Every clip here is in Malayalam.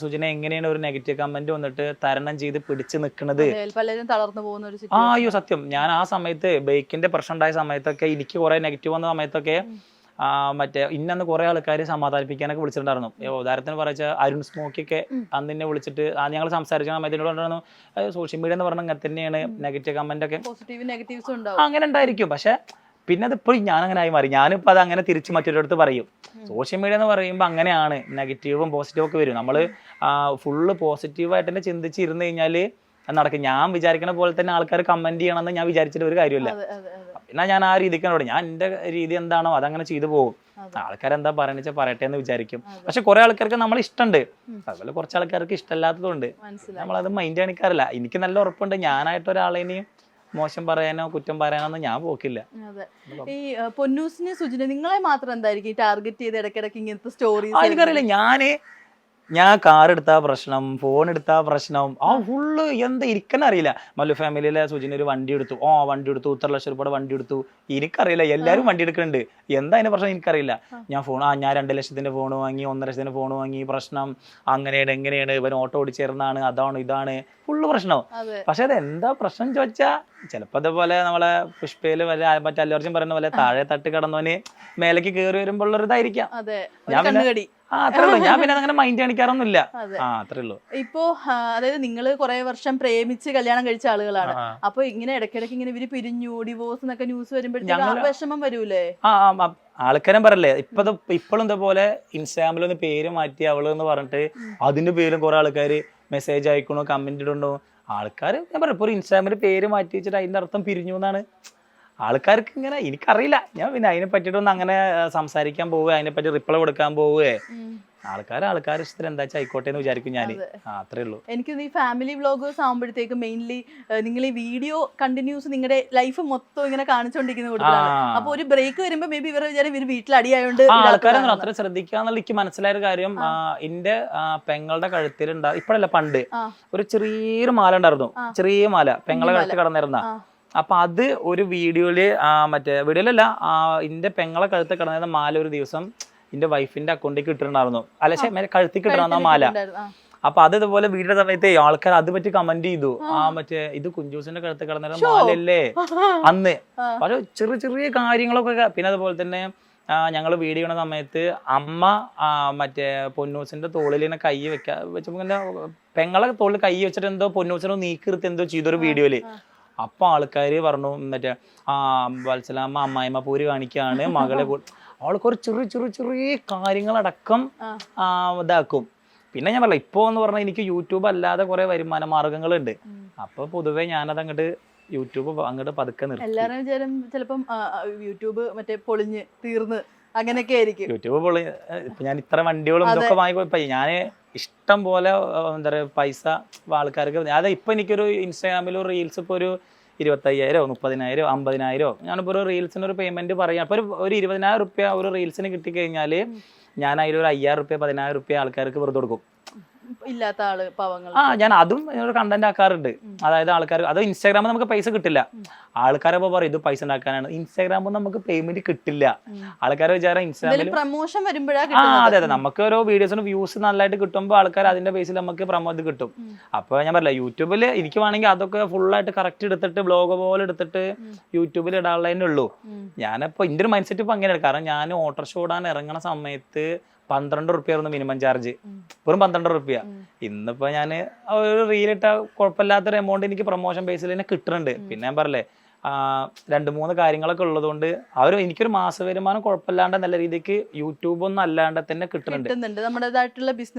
സുജന എങ്ങനെയാണ് ഒരു നെഗറ്റീവ് കമന്റ് വന്നിട്ട് തരണം ചെയ്ത് പിടിച്ചു നിൽക്കുന്നത്? പലരും തളർന്നു പോകുന്ന ഒരു അയ്യോ സത്യം. ഞാൻ ആ സമയത്ത് ബൈക്കിന്റെ പ്രശ്നം ഉണ്ടായ സമയത്തൊക്കെ എനിക്ക് കുറെ നെഗറ്റീവ് വന്ന സമയത്തൊക്കെ മറ്റേ ഇന്നന്ന് കുറെ ആൾക്കാർ സമാധാനിപ്പിക്കാനൊക്കെ വിളിച്ചിട്ടുണ്ടായിരുന്നു. ഉദാഹരണത്തിന് പറയാ അരുൺ സ്മോക്കിയൊക്കെ അന്നെ വിളിച്ചിട്ട് ഞങ്ങൾ സംസാരിച്ച സമയത്തിനോട് സോഷ്യൽ മീഡിയ എന്ന് പറഞ്ഞാൽ അങ്ങനെ തന്നെയാണ് നെഗറ്റീവ് കമന്റ് ഒക്കെ അങ്ങനെ ഉണ്ടായിരിക്കും. പക്ഷെ പിന്നെ അതിപ്പോഴും ഞാൻ അങ്ങനെ ആയി മാറി. ഞാനിപ്പോൾ അത് അങ്ങനെ തിരിച്ച് മറ്റൊരിടത്ത് പറയും. സോഷ്യൽ മീഡിയ എന്ന് പറയുമ്പോൾ അങ്ങനെയാണ്, നെഗറ്റീവും പോസിറ്റീവും ഒക്കെ വരും. നമ്മൾ ഫുള്ള് പോസിറ്റീവായിട്ട് തന്നെ ചിന്തിച്ചിരുന്നു കഴിഞ്ഞാൽ നടക്കും. ഞാൻ വിചാരിക്കുന്ന പോലെ തന്നെ ആൾക്കാർ കമന്റ് ചെയ്യണമെന്ന് ഞാൻ വിചാരിച്ചിട്ട് ഒരു കാര്യമില്ല. പിന്നെ ഞാൻ ആ രീതിക്കാണ് ഞാൻ എൻ്റെ രീതി എന്താണോ അതങ്ങനെ ചെയ്തു പോകും. ആൾക്കാരെന്താ പറയണെന്ന് വെച്ചാൽ പറയട്ടെ എന്ന് വിചാരിക്കും. പക്ഷെ കുറെ ആൾക്കാർക്ക് നമ്മൾ ഇഷ്ടമുണ്ട്, അതുപോലെ കുറച്ച് ആൾക്കാർക്ക് ഇഷ്ടമല്ലാത്തതുകൊണ്ട് നമ്മളത് മൈൻഡ് കാണിക്കാറില്ല. എനിക്ക് നല്ല ഉറപ്പുണ്ട് ഞാനായിട്ട് ഒരാളെയും മോശം പറയാനോ കുറ്റം പറയാനോ ഞാൻ പോക്കില്ല. ഈ പൊന്നൂസിനെ സുജിനെ നിങ്ങളെ മാത്രം എന്തായിരിക്കും ടാർഗറ്റ് ചെയ്ത് ഇടയ്ക്കിടയ്ക്ക് ഇങ്ങനത്തെ സ്റ്റോറീസ്? എനിക്കറിയില്ല. ഞാൻ കാർ എടുത്താ പ്രശ്നം, ഫോൺ എടുത്താ പ്രശ്നം, ഫുള്ള് എന്താ ഇരിക്കാൻ അറിയില്ല. മല്ലു ഫാമിലിയിലെ സുജിന് ഒരു വണ്ടി എടുത്തു, വണ്ടി എടുത്തു, 1.5 ലക്ഷം രൂപയുടെ വണ്ടി എടുത്തു. എനിക്കറിയില്ല, എല്ലാവരും വണ്ടി എടുക്കുന്നുണ്ട്, എന്താ അതിന്റെ പ്രശ്നം എനിക്കറിയില്ല. ഞാൻ 2 ലക്ഷത്തിന്റെ ഫോൺ വാങ്ങി, 1.5 ലക്ഷത്തിന്റെ ഫോൺ വാങ്ങി, പ്രശ്നം അങ്ങനെയാണ് എങ്ങനെയാണ്, ഇവൻ ഓട്ടോ ഓടിച്ചേർന്നാണ്, അതാണ് ഇതാണ്, ഫുള്ള് പ്രശ്നം. പക്ഷെ അത് എന്താ പ്രശ്നം ചോദിച്ചാ ചിലപ്പോ അതേപോലെ നമ്മളെ പുഷ്പയില് മറ്റേ അല്ലു അർജുൻ പറയുന്ന പോലെ താഴെ തട്ട് കടന്നവന് മേലേക്ക് കയറി വരുമ്പോൾ ഒരു ഇതായിരിക്കാം. അത്രേ ഉള്ളൂ. ഞാൻ പിന്നെ അങ്ങനെ മൈൻഡ് കാണിക്കാറൊന്നുമില്ല. അത്രേ ഉള്ളൂ. ഇപ്പോ അതായത് നിങ്ങള് കുറെ വർഷം പ്രേമിച്ച് കല്യാണം കഴിച്ച ആളുകളാണ്. അപ്പൊ ഇങ്ങനെ ഇടയ്ക്കിടയ്ക്ക് ഇങ്ങനെ ഇവര് പിരിഞ്ഞു, ഡിവോഴ്സ് എന്നൊക്കെ ന്യൂസ് വരുമ്പോഴത്തേക്ക് വിഷമം വരൂലേ? ആൾക്കാരും പറയല്ലേ ഇപ്പോഴും ഇതേപോലെ ഇൻസ്റ്റാഗ്രാമിൽ ഒന്ന് പേര് മാറ്റി അവള് എന്ന് പറഞ്ഞിട്ട് അതിന്റെ പേരും കുറെ ആൾക്കാര് മെസ്സേജ് അയക്കണോ, കമന്റ് ഇടണോ. ആൾക്കാർ ഞാൻ പറയാം, ഇപ്പോൾ ഒരു ഇൻസ്റ്റാഗ്രാമിൽ പേര് മാറ്റി വെച്ചിട്ട് അതിന്റെ അർത്ഥം പിരിഞ്ഞു എന്നാണ് ആൾക്കാർക്ക്. ഇങ്ങനെ എനിക്കറിയില്ല. ഞാൻ പിന്നെ അതിനെ പറ്റിയിട്ടൊന്നും അങ്ങനെ സംസാരിക്കാൻ പോവുക, അതിനെപ്പറ്റി റിപ്ലൈ കൊടുക്കാൻ പോവുകയെ. ആൾക്കാർ ഇഷ്ടത്തിൽ എന്താ വെച്ചാൽ ആയിക്കോട്ടെ എന്ന് വിചാരിക്കും ഞാൻ. അത്രേ ഉള്ളൂ. എനിക്ക് ഈ ഫാമിലി വ്ളോഗേഴ്സ് ആകുമ്പോഴത്തേക്ക് മെയിൻലി നിങ്ങൾ ഈ വീഡിയോ കണ്ടിന്യൂസ് നിങ്ങളുടെ ലൈഫ് മൊത്തം ഇങ്ങനെ കാണിച്ചുകൊണ്ടിരിക്കുന്ന കൊടുക്കുകയാണ്. അപ്പൊ ഒരു ബ്രേക്ക് വരുമ്പോ മേ ബി ഇവരെ വിചാരം ഇവർ വീട്ടിൽ അടിയായോണ്ട് ആൾക്കാരൊന്നും അത്ര ശ്രദ്ധിക്കുക എന്നുള്ള എനിക്ക് മനസ്സിലായൊരു കാര്യം. എന്റെ പെങ്ങളുടെ കഴുത്തിലുണ്ടാവും, ഇപ്പഴല്ല പണ്ട് ഒരു ചെറിയൊരു മാല ഉണ്ടായിരുന്നു, ചെറിയ മാല പെങ്ങളെ കഴുത്തിൽ കടന്നിരുന്ന. അപ്പൊ അത് ഒരു വീഡിയോയിലല്ല എന്റെ പെങ്ങളെ കഴുത്ത് കിടന്നിരുന്ന മാല ഒരു ദിവസം എന്റെ വൈഫിന്റെ അക്കൗണ്ടിലേക്ക് ഇട്ടിട്ടുണ്ടായിരുന്നു. അല്ല കഴുത്തിൽ കിട്ടണമെന്ന മാല. അപ്പൊ അത് ഇതുപോലെ വീടിന്റെ സമയത്ത് ആൾക്കാർ അത് പറ്റി കമന്റ് ചെയ്തു. ഇത് കുഞ്ചൂസിന്റെ കഴുത്ത് കിടന്നിരുന്ന മാലല്ലേ അന്ന്. പക്ഷെ ചെറിയ കാര്യങ്ങളൊക്കെ. പിന്നെ അതുപോലെ തന്നെ ഞങ്ങൾ വീഡിയോ ചെയ്യുന്ന സമയത്ത് അമ്മ പൊന്നൂസിന്റെ തോളിൽ ഇങ്ങനെ കൈ വെച്ചപ്പോ പെങ്ങളെ തോളിൽ കൈ വെച്ചിട്ട് എന്തോ പൊന്നൂസിനോ നീക്കിർത്തി എന്തോ ചെയ്തൊരു വീഡിയോയില്. അപ്പൊ ആൾക്കാര് പറഞ്ഞു വത്സലാമ്മ അമ്മായിമ്മ പൂര് കാണിക്കാണ് മകളെ. അവൾക്കൊരു ചെറിയ കാര്യങ്ങളടക്കം ഇതാക്കും. പിന്നെ ഞാൻ പറയാം, ഇപ്പോ എന്ന് പറഞ്ഞാൽ എനിക്ക് യൂട്യൂബ് അല്ലാതെ കുറെ വരുമാന മാർഗങ്ങളുണ്ട്. അപ്പൊ പൊതുവെ ഞാനത് യൂട്യൂബ് അങ്ങോട്ട് പതുക്കെ നിർത്തി. എല്ലാവരും വിചാരം ചിലപ്പം യൂട്യൂബ് പൊളിഞ്ഞ് തീർന്ന് അങ്ങനെയൊക്കെ ആയിരിക്കും. യൂട്യൂബ് പൊളിഞ്ഞ് ഇപ്പൊ ഞാൻ ഇത്ര വണ്ടികളും ഇതൊക്കെ വാങ്ങിപ്പോ ഞാൻ ഇഷ്ടം പോലെ എന്താ പറയുക പൈസ ആൾക്കാർക്ക്. അതായത് ഇപ്പൊ എനിക്കൊരു ഇൻസ്റ്റാഗ്രാമിൽ ഒരു റീൽസ് ഇപ്പൊ ഒരു 25,000, 30,000, 50,000 ഞാനിപ്പോ ഒരു റീൽസിന് ഒരു പേയ്മെന്റ് പറയാം. അപ്പൊ ഒരു 20,000 റുപ്യ ഒരു റീൽസിന് കിട്ടിക്കഴിഞ്ഞാല് ഞാൻ അതിലൊരു 5,000 റുപ്യ 10,000 റുപ്യ ആൾക്കാർക്ക് വെറുതെ കൊടുക്കും. ഇല്ലാത്ത ആള് പാവങ്ങൾ. ഞാൻ അതും കണ്ടന്റ് ആക്കാറുണ്ട്. അതായത് ആൾക്കാർ അത് ഇൻസ്റ്റാഗ്രാമിൽ നമുക്ക് പൈസ കിട്ടില്ല. ആൾക്കാരപ്പോ പറയും ഇത് പൈസ ഉണ്ടാക്കാനാണ്. ഇൻസ്റ്റാഗ്രാമിൽ നമുക്ക് പേയ്മെന്റ് കിട്ടില്ല. ആൾക്കാരെ വിചാരം ഇൻസ്റ്റാഗ്രാമിൽ പ്രൊമോഷൻ വരുമ്പോഴാണ്. അതെ നമുക്ക് ഓരോ വീഡിയോസിന് വ്യൂസ് നല്ലതായിട്ട് കിട്ടുമ്പോൾ ആൾക്കാർ അതിന്റെ ബേസിൽ നമുക്ക് പ്രൊമോട്ട് കിട്ടും. അപ്പൊ ഞാൻ പറയില്ല, യൂട്യൂബിൽ എനിക്ക് വേണമെങ്കിൽ അതൊക്കെ ഫുള്ളായിട്ട് കറക്റ്റ് എടുത്തിട്ട് ബ്ലോഗ് പോലെ എടുത്തിട്ട് യൂട്യൂബിൽ ഇടാനുള്ളതന്നെ ഉള്ളൂ. ഞാനിപ്പോ എന്റെ ഒരു മൈൻഡ് സെറ്റ് ഇപ്പൊ അങ്ങനെയാണ്. കാരണം ഞാൻ ഓട്ടോറിക്ഷ ഓടാൻ ഇറങ്ങണ സമയത്ത് 12 റുപ്യായിരുന്നു മിനിമം ചാർജ്, വെറും 12 റുപ്യ. ഇന്നിപ്പോ ഞാൻ ഒരു റീലിട്ട കുഴപ്പമില്ലാത്തൊരു എമൗണ്ട് എനിക്ക് പ്രൊമോഷൻ ബേസിൽ തന്നെ കിട്ടുന്നുണ്ട്. പിന്നെ ഞാൻ പറയല്ലേ 2-3 കാര്യങ്ങളൊക്കെ ഉള്ളതുകൊണ്ട് എനിക്കൊരു മാസ വരുമാനം കുഴപ്പമില്ലാണ്ട് നല്ല രീതിക്ക് യൂട്യൂബ് ഒന്നും അല്ലാണ്ട് തന്നെ കിട്ടുന്നുണ്ട്.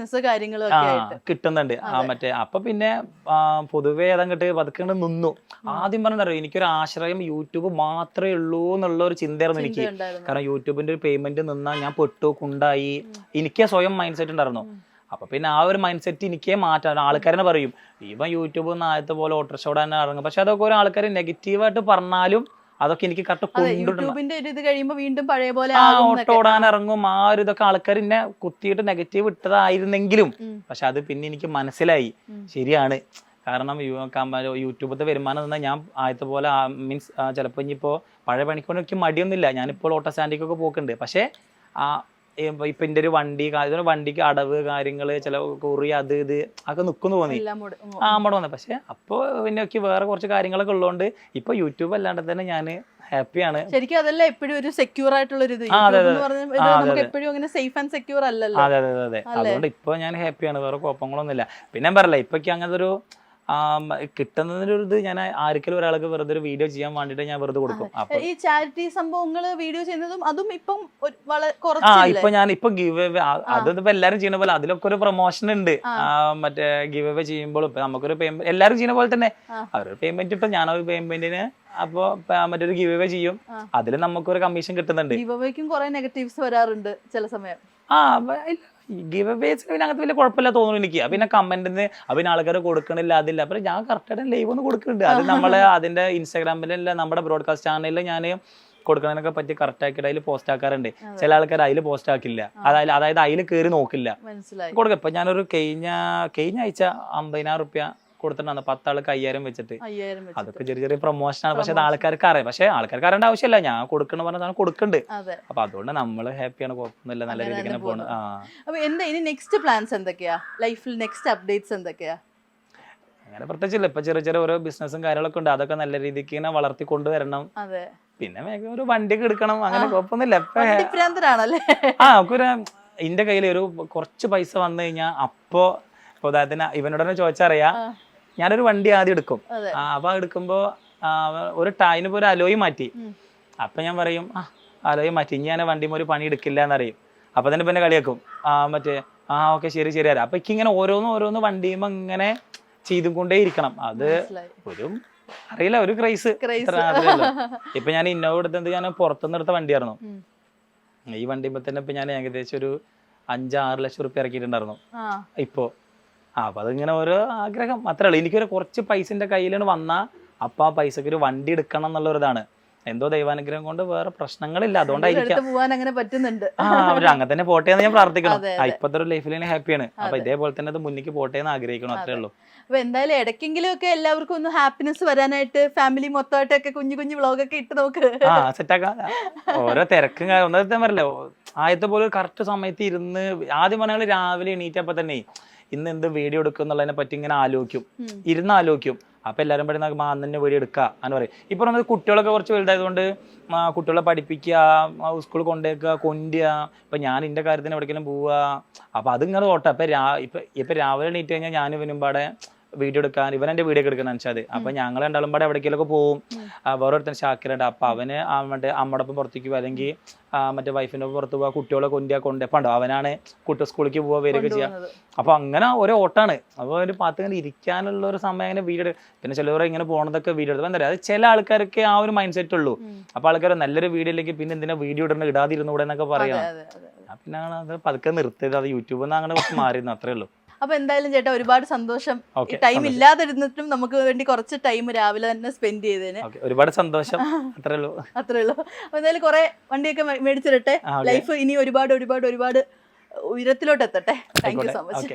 കിട്ടുന്നുണ്ട്. അപ്പൊ പിന്നെ പൊതുവെ അതങ്ങോട്ട് പതുക്കെ നിന്നു. ആദ്യം പറഞ്ഞോ എനിക്കൊരു ആശ്രയം യൂട്യൂബ് മാത്രമേ ഉള്ളൂ എന്നുള്ള ഒരു ചിന്തയായിരുന്നു എനിക്ക്. കാരണം യൂട്യൂബിന്റെ ഒരു പേയ്മെന്റ് നിന്നാൽ ഞാൻ കുണ്ടായി എനിക്ക് സ്വയം മൈൻഡ് സെറ്റ് ഉണ്ടായിരുന്നു. അപ്പൊ പിന്നെ ആ ഒരു മൈൻഡ് സെറ്റ് എനിക്കേ മാറ്റാൻ. ആൾക്കാരെന്നെ പറയും ഇവൻ യൂട്യൂബ് നിന്ന് ആദ്യത്തെ പോലെ ഓട്ടോറിക്ഷ ഓടാൻ ഇറങ്ങും. പക്ഷെ അതൊക്കെ ഒരു ആൾക്കാർ നെഗറ്റീവായിട്ട് പറഞ്ഞാലും അതൊക്കെ എനിക്ക് കറക്റ്റ് ഓട്ടോ ഓടാൻ ഇറങ്ങും. ആ ഒരു ഇതൊക്കെ ആൾക്കാർ എന്നെ കുത്തിയിട്ട് നെഗറ്റീവ് ഇട്ടതായിരുന്നെങ്കിലും പക്ഷെ അത് പിന്നെ എനിക്ക് മനസ്സിലായി ശരിയാണ്. കാരണം യൂട്യൂബത്തെ വരുമാനം നിന്നാൽ ഞാൻ ആദ്യത്തെ പോലെ മീൻസ് ചിലപ്പോൾ ഇനിയിപ്പോൾ പഴയ പണിക്കൊക്കെ മടിയൊന്നുമില്ല. ഞാനിപ്പോൾ ഓട്ടോ സ്റ്റാൻഡിലേക്കൊക്കെ പോക്കുന്നുണ്ട്. പക്ഷേ ഇപ്പൊ എന്റെ ഒരു വണ്ടിക്ക് അടവ് കാര്യങ്ങള് ചില കുറി അത് ഇത് ഒക്കെ നിക്കുന്നു തോന്നി അവിടെ വന്നത്. പക്ഷെ അപ്പൊ പിന്നെ ഒക്കെ വേറെ കുറച്ച് കാര്യങ്ങളൊക്കെ ഉള്ളതുകൊണ്ട് ഇപ്പൊ യൂട്യൂബ് അല്ലാണ്ട് തന്നെ ഞാന് ഹാപ്പിയാണ്. ശരിക്കും അതല്ല എപ്പോഴും ഒരു സെക്യൂർ ആയിട്ടുള്ള ഒരു എപ്പോഴും അങ്ങനെ സേഫ് ആൻഡ് സെക്യൂർ അല്ലല്ലോ. അതെ അതെ അതെ, അതുകൊണ്ട് ഇപ്പൊ ഞാൻ ഹാപ്പിയാണ്, വേറെ കുഴപ്പങ്ങളൊന്നുമില്ല. പിന്നെ പറയല്ല ഇപ്പൊ അങ്ങനത്തെ ഒരു കിട്ടുന്നതിന്റെ ഒരു ഇത് ഞാൻ ആർക്കെങ്കിലും ഒരാൾക്ക് വെറുതെ ഒരു വീഡിയോ ചെയ്യാൻ വേണ്ടിട്ട് ഞാൻ വെറുതെ കൊടുക്കും. ഈ ചാരിറ്റി സംഭവങ്ങൾ വീഡിയോ ചെയ്യുന്നതും അതും ഇപ്പം ഇപ്പൊ ഞാൻ ഇപ്പൊ ഗിവ് അവേ അതിപ്പോ എല്ലാരും ചെയ്യുന്ന പോലെ അതിലൊക്കെ ഒരു പ്രൊമോഷൻ ഉണ്ട്. മറ്റേ ഗിവ് അവേ ചെയ്യുമ്പോൾ ഇപ്പൊ നമുക്കൊരു പേയ്മെന്റ് എല്ലാരും ചെയ്യുന്ന പോലെ തന്നെ അവരൊരു പേയ്മെന്റ് ഇട്ടോ ഞാനൊരു പേയ്മെന്റിന് അപ്പൊ മറ്റൊരു ഗിവ് അവേ ചെയ്യും, അതിൽ നമുക്കൊരു കമ്മീഷൻ കിട്ടുന്നുണ്ട്. ഗിവ് അവേക്കും കുറെ നെഗറ്റീവ്സ് വരാറുണ്ട് ചില സമയം. ഗിവ് അവേസ് പിന്നെ അങ്ങനത്തെ വലിയ കുഴപ്പമില്ല തോന്നുന്നു എനിക്ക്. പിന്നെ കമന്റിന് പിന്നെ ആൾക്കാർ കൊടുക്കണില്ല അതില്ല, അപ്പൊ ഞാൻ കറക്റ്റായിട്ട് ലൈവ് ഒന്ന് കൊടുക്കുന്നുണ്ട്. അത് നമ്മള് അതിന്റെ ഇൻസ്റ്റാഗ്രാമിലല്ല നമ്മുടെ ബ്രോഡ്കാസ്റ്റ് ചാനലിൽ ഞാൻ കൊടുക്കണതിനൊക്കെ പറ്റി കറക്റ്റ് ആക്കിയിട്ട് അതിൽ പോസ്റ്റ് ആക്കാറുണ്ട്. ചില ആൾക്കാർ അതിൽ പോസ്റ്റ് ആക്കില്ല, അതായത് അതിൽ കയറി നോക്കില്ല, കൊടുക്കും. ഇപ്പൊ ഞാനൊരു കഴിഞ്ഞ ആഴ്ച 50,000 റുപ്യ കൊടുത്തിട്ടാണ് 10 ആൾക്ക് 5,000 വെച്ചിട്ട്. അതൊക്കെ ചെറിയ ചെറിയ പ്രൊമോഷനാണ്, പക്ഷെ അത് ആൾക്കാർക്ക് അറിയാം. പക്ഷെ ആൾക്കാർക്ക് അറിയേണ്ട ആവശ്യമില്ല, ഞാൻ കൊടുക്കണം പറഞ്ഞാൽ കൊടുക്കുന്നുണ്ട്. അപ്പൊ അതുകൊണ്ട് നമ്മള് ഹാപ്പിയാണ്, കുഴപ്പമൊന്നുമില്ല, നല്ല രീതിക്ക് പോണ്. ഇനി നെക്സ്റ്റ് പ്ലാൻസ് എന്തൊക്കെയാ, ലൈഫിൽ നെക്സ്റ്റ് അപ്ഡേറ്റ്സ് എന്തൊക്കെയാ? അങ്ങനെ പ്രത്യേകിച്ചില്ല, ഇപ്പൊ ചെറിയ ചെറിയ ഓരോ ബിസിനസ്സും കാര്യങ്ങളൊക്കെ ഉണ്ട്, അതൊക്കെ നല്ല രീതിക്ക് ഇങ്ങനെ വളർത്തി കൊണ്ടുവരണം. പിന്നെ വേഗം ഒരു വണ്ടിയൊക്കെ എടുക്കണം, അങ്ങനെ കുഴപ്പമൊന്നുമില്ല. നമുക്കൊരു എന്റെ കയ്യിൽ ഒരു കുറച്ച് പൈസ വന്നു കഴിഞ്ഞാൽ അപ്പോ ഉദാഹരണത്തിന് ഇവനോട് തന്നെ ചോദിച്ചറിയാം, ഞാനൊരു വണ്ടി ആദ്യം എടുക്കും. അപ്പൊ എടുക്കുമ്പോ ഒരു ടൈമിന് ഒരു അലോയി മാറ്റി. അപ്പൊ ഞാൻ പറയും അലോയി മാറ്റി, ഇനി ഞാൻ വണ്ടിമ ഒരു പണി എടുക്കില്ല എന്നറിയും. അപ്പൊ തന്നെ പിന്നെ കളിയാക്കും, മറ്റേ ഓക്കെ ശരി ശരി അറിയാം. അപ്പൊ എനിക്കിങ്ങനെ ഓരോന്ന് വണ്ടിയുമ്പോ ഇങ്ങനെ ചെയ്തും കൊണ്ടേ ഇരിക്കണം. അത് ഒരു അറിയില്ല, ഒരു ക്രൈസ്. ഇപ്പൊ ഞാൻ ഇന്നോവ എടുത്തത് ഞാൻ പുറത്തുനിന്ന് എടുത്ത വണ്ടിയായിരുന്നു. ഈ വണ്ടിയുമ്പോ തന്നെ ഇപ്പൊ ഞാൻ ഏകദേശം ഒരു 5-6 ലക്ഷം റുപ്യ ഇറക്കിയിട്ടുണ്ടായിരുന്നു ഇപ്പോ. അപ്പൊ അതിങ്ങനെ ഓരോ ആഗ്രഹം അത്രേ ഉള്ളൂ. എനിക്കൊരു കുറച്ച് പൈസന്റെ കയ്യിലാണ് വന്നാ അപ്പൊ ആ പൈസക്ക് ഒരു വണ്ടി എടുക്കണം എന്നുള്ള ഒരിതാണ്. എന്തോ ദൈവാനുഗ്രഹം കൊണ്ട് വേറെ പ്രശ്നങ്ങളില്ല, അതുകൊണ്ടായിരിക്കാം അങ്ങനെ തന്നെ പോട്ടെ എന്ന് ഞാൻ പ്രാർത്ഥിക്കണം. ഇപ്പത്തെ ഒരു ലൈഫിൽ ഞാൻ ഹാപ്പിയാണ്. അപ്പൊ ഇതേപോലെ തന്നെ അത് മുന്നിക്ക് പോട്ടെ എന്ന് ആഗ്രഹിക്കണം, അത്രേ ഉള്ളൂ. അപ്പൊ എന്തായാലും ഇടയ്ക്കെങ്കിലും ഒക്കെ എല്ലാവർക്കും ഒന്ന് ഹാപ്പിനെസ് വരാനായിട്ട് ഫാമിലി മൊത്തമായിട്ടൊക്കെ കുഞ്ഞു വ്ളോഗൊക്കെ ഇട്ട് നോക്ക്. സെറ്റാക്കാം. ഓരോ തിരക്കും ഒന്നും പറയല്ലോ, ആദ്യത്തെ പോലെ കറക്റ്റ് സമയത്ത് ഇരുന്ന് ആദ്യം പറഞ്ഞാൽ രാവിലെ എണീറ്റപ്പോ തന്നെ ഇന്ന് എന്ത് വീഡിയോ എടുക്കും എന്നുള്ളതിനെ പറ്റി ഇങ്ങനെ ആലോചിക്കും. അപ്പൊ എല്ലാവരും പറയുന്ന അന്ന് തന്നെ വീഡിയോ എടുക്കുക എന്ന് പറയും. ഇപ്പൊ നമ്മൾ കുട്ടികളൊക്കെ കുറച്ച് വലുതായതുകൊണ്ട് കുട്ടികളെ പഠിപ്പിക്കുക, സ്കൂളിൽ കൊണ്ടുപോയിക്കുക, കൊണ്ടുപോവുക. ഇപ്പൊ ഞാൻ എന്റെ കാര്യത്തിന് എവിടേക്കെങ്കിലും പോവുക, അപ്പൊ അതിങ്ങനെ ഓട്ടം. ഇപ്പൊ രാവിലെ എണീറ്റ് കഴിഞ്ഞാൽ ഞാൻ ഇവനുമ്പാടെ വീഡിയോ എടുക്കാൻ, ഇവനെന്റെ വീഡിയോ ഒക്കെ എടുക്കണം വെച്ചാൽ. അപ്പൊ ഞങ്ങൾ രണ്ടാളും പാടെ എവിടേക്കെങ്കിലൊക്കെ പോവും. വേറൊരുത്തൻ ഷാക്കിറുണ്ട്, അപ്പൊ അവന് മറ്റേ അമ്മയോടൊപ്പം പുറത്തേക്ക് പോകുക, അല്ലെങ്കിൽ മറ്റേ വൈഫിന്റെ പുറത്ത് പോവുക, കുട്ടികളെ കൊണ്ടുപോകണ്ടോ അവനാണ് സ്കൂളിലേക്ക് പോവുക വരികയൊക്കെ ചെയ്യാം. അപ്പൊ അങ്ങനെ ഓരോ ഓട്ടാണ്. അപ്പൊ ഒരു പാത്ത് ഇങ്ങനെ ഇരിക്കാനുള്ള ഒരു സമയം അങ്ങനെ വീഡിയോ. പിന്നെ ചിലവരെ ഇങ്ങനെ പോണതൊക്കെ വീഡിയോ എടുത്ത് എന്താ പറയുക, അത് ചില ആൾക്കാർക്ക് ആ ഒരു മൈൻഡ് സെറ്റ് ഉള്ളൂ. അപ്പൊ ആൾക്കാർ നല്ലൊരു വീഡിയോ ഇല്ലെങ്കിൽ പിന്നെ എന്തിനാ വീഡിയോ ഇടാതിരുന്നൂടെ എന്നൊക്കെ പറയണം. പിന്നെ അത് പതുക്കെ നിർത്തിയത്, അത് യൂട്യൂബിൽ നിന്ന് അങ്ങനെ കുറച്ച് മാറിയിരുന്നു, അത്രേ ഉള്ളൂ. അപ്പൊ എന്തായാലും ചേട്ടാ ഒരുപാട് സന്തോഷം, ടൈം ഇല്ലാതിരുന്നിട്ടും നമുക്ക് വേണ്ടി കുറച്ച് ടൈം രാവിലെ തന്നെ സ്പെൻഡ് ചെയ്തതിന് ഒരുപാട് സന്തോഷം, അത്രേ ഉള്ളൂ. അപ്പൊ എന്തായാലും കുറെ വണ്ടിയൊക്കെ മേടിച്ചിരട്ടെ, ലൈഫ് ഇനി ഒരുപാട് ഉയരത്തിലോട്ട് എത്തട്ടെ. Thank you so much.